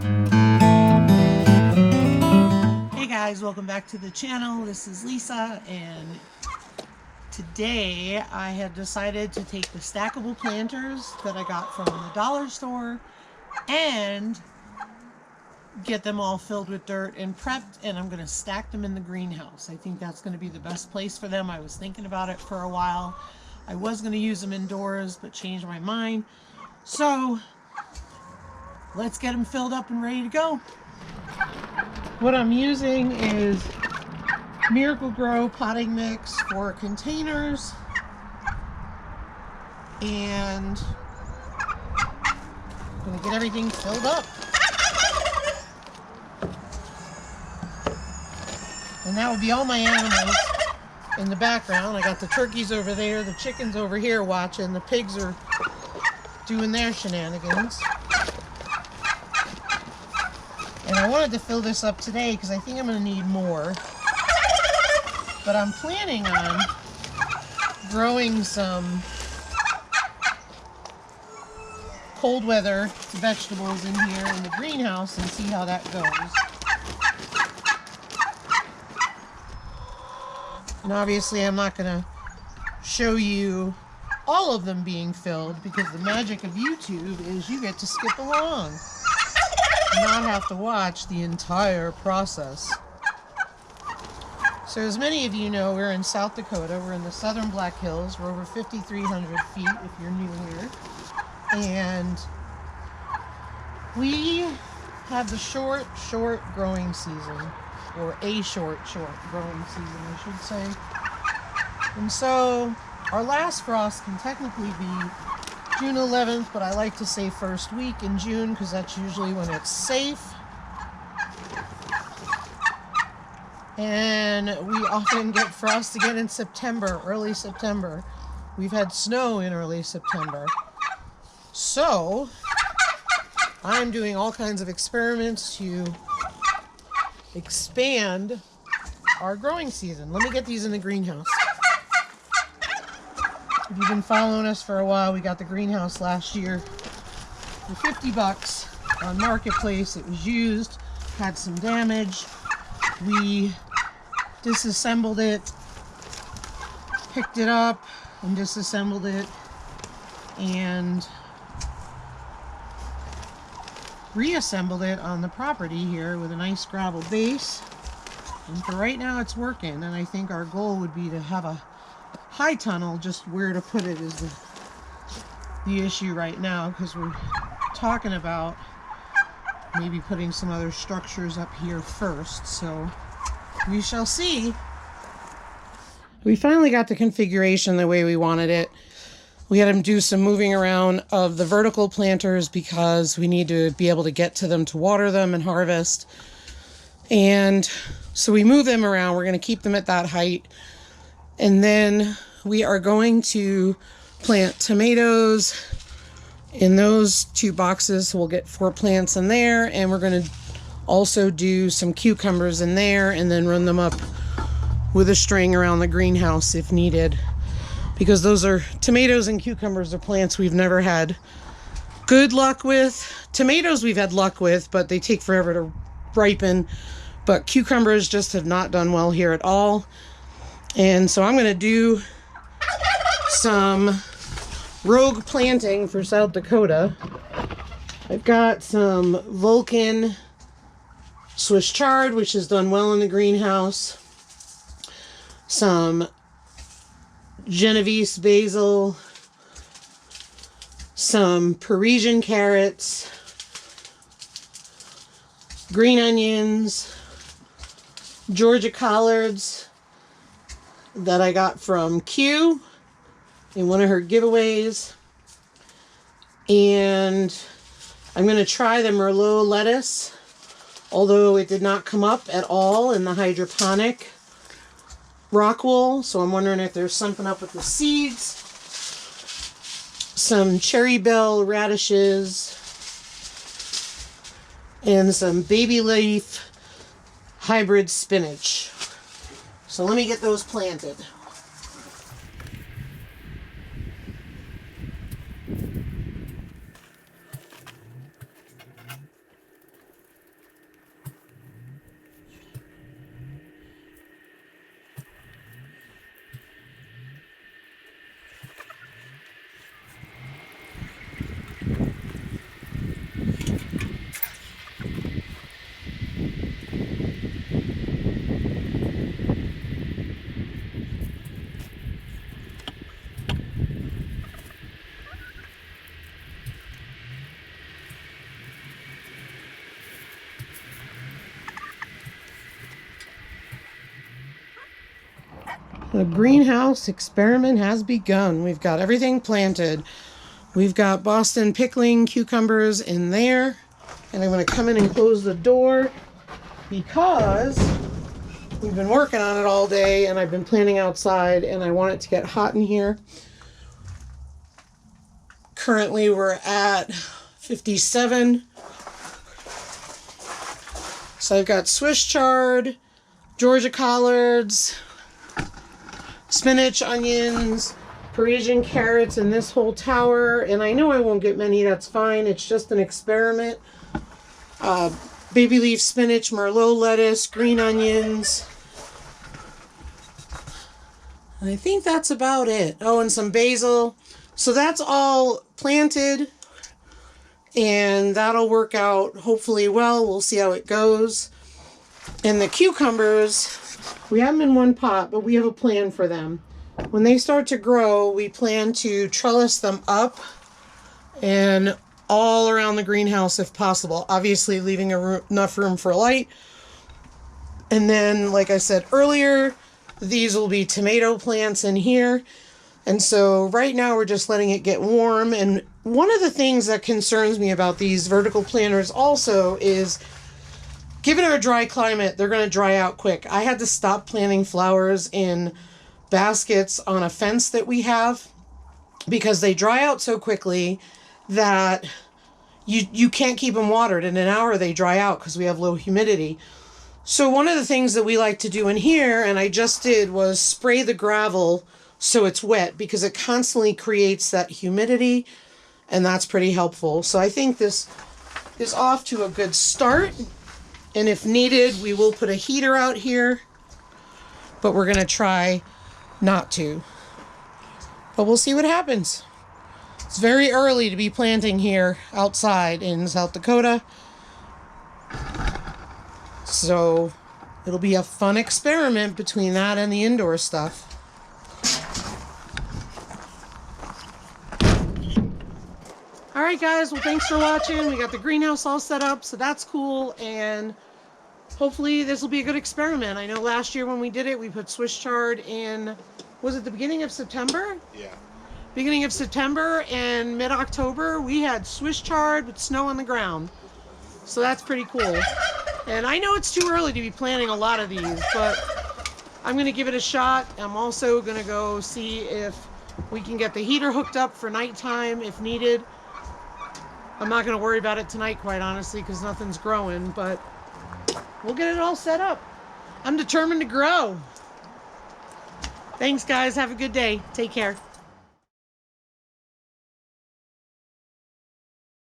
Hey guys, welcome back to the channel. This is Lisa, and today I had decided to take the stackable planters that I got from the dollar store and get them all filled with dirt and prepped, and I'm going to stack them in the greenhouse. I think that's going to be the best place for them. I was thinking about it for a while. I was going to use them indoors, but changed my mind. So let's get them filled up and ready to go. What I'm using is Miracle Grow potting mix for containers, and I'm going to get everything filled up. And that would be all my animals in the background. I got the turkeys over there, the chickens over here watching, the pigs are doing their shenanigans. And I wanted to fill this up today because I think I'm going to need more. But I'm planning on growing some cold weather vegetables in here in the greenhouse and see how that goes. And obviously I'm not going to show you all of them being filled because the magic of YouTube is you get to skip along. Not have to watch the entire process. So as many of you know, we're in South Dakota. We're in the southern Black Hills. We're over 5,300 feet if you're new here. And we have the short growing season, or a short growing season, I should say. And so our last frost can technically be June 11th, but I like to say first week in June because that's usually when it's safe. And we often get frost again in September, early September. We've had snow in early September. So I'm doing all kinds of experiments to expand our growing season. Let me get these in the greenhouse. If you've been following us for a while, we got the greenhouse last year for 50 bucks on Marketplace. It was used, had some damage. We disassembled it, picked it up and disassembled it, and reassembled it on the property here with a nice gravel base. And for right now it's working, and I think our goal would be to have a high tunnel. Just where to put it is the issue right now, because we're talking about maybe putting some other structures up here first, so we shall see. We finally got the configuration the way we wanted it. We had them do some moving around of the vertical planters because we need to be able to get to them to water them and harvest. And so we move them around. We're going to keep them at that height. And then we are going to plant tomatoes in those 2 boxes. We'll get 4 plants in there, and we're going to also do some cucumbers in there and then run them up with a string around the greenhouse if needed, because those are tomatoes and cucumbers are plants we've never had good luck with. Tomatoes we've had luck with, but they take forever to ripen, but cucumbers just have not done well here at all. And so I'm going to do some rogue planting for South Dakota. I've got some Vulcan Swiss chard, which has done well in the greenhouse. Some Genovese basil. Some Parisian carrots. Green onions. Georgia collards that I got from Q in one of her giveaways. And I'm going to try the Merlot lettuce, although it did not come up at all in the hydroponic rock wool. So I'm wondering if there's something up with the seeds. Some cherry bell radishes and some baby leaf hybrid spinach. So let me get those planted. The greenhouse experiment has begun. We've got everything planted. We've got Boston pickling cucumbers in there. And I'm going to come in and close the door because we've been working on it all day and I've been planting outside and I want it to get hot in here. Currently we're at 57. So I've got Swiss chard, Georgia collards, spinach, onions, Parisian carrots in this whole tower. And I know I won't get many, that's fine. It's just an experiment. Baby leaf spinach, Merlot lettuce, green onions. And I think that's about it. Oh, and some basil. So that's all planted. And that'll work out hopefully well. We'll see how it goes. And the cucumbers, we have them in one pot, but we have a plan for them. When they start to grow, we plan to trellis them up and all around the greenhouse if possible. Obviously leaving enough room for light. And then, like I said earlier, these will be tomato plants in here. And so right now we're just letting it get warm. And one of the things that concerns me about these vertical planters also is, given our dry climate, they're going to dry out quick. I had to stop planting flowers in baskets on a fence that we have because they dry out so quickly that you can't keep them watered. In an hour they dry out because we have low humidity. So one of the things that we like to do in here, and I just did, was spray the gravel so it's wet because it constantly creates that humidity, and that's pretty helpful. So I think this is off to a good start. And if needed, we will put a heater out here, but we're going to try not to. But we'll see what happens. It's very early to be planting here outside in South Dakota. So it'll be a fun experiment between that and the indoor stuff. All right, guys. Well, thanks for watching. We got the greenhouse all set up, so that's cool. And hopefully this will be a good experiment. I know last year when we did it, we put Swiss chard in, was it the beginning of September? Yeah. Beginning of September, and mid-October, we had Swiss chard with snow on the ground. So that's pretty cool. And I know it's too early to be planting a lot of these, but I'm going to give it a shot. I'm also going to go see if we can get the heater hooked up for nighttime if needed. I'm not going to worry about it tonight, quite honestly, because nothing's growing, but we'll get it all set up. I'm determined to grow. Thanks, guys. Have a good day. Take care.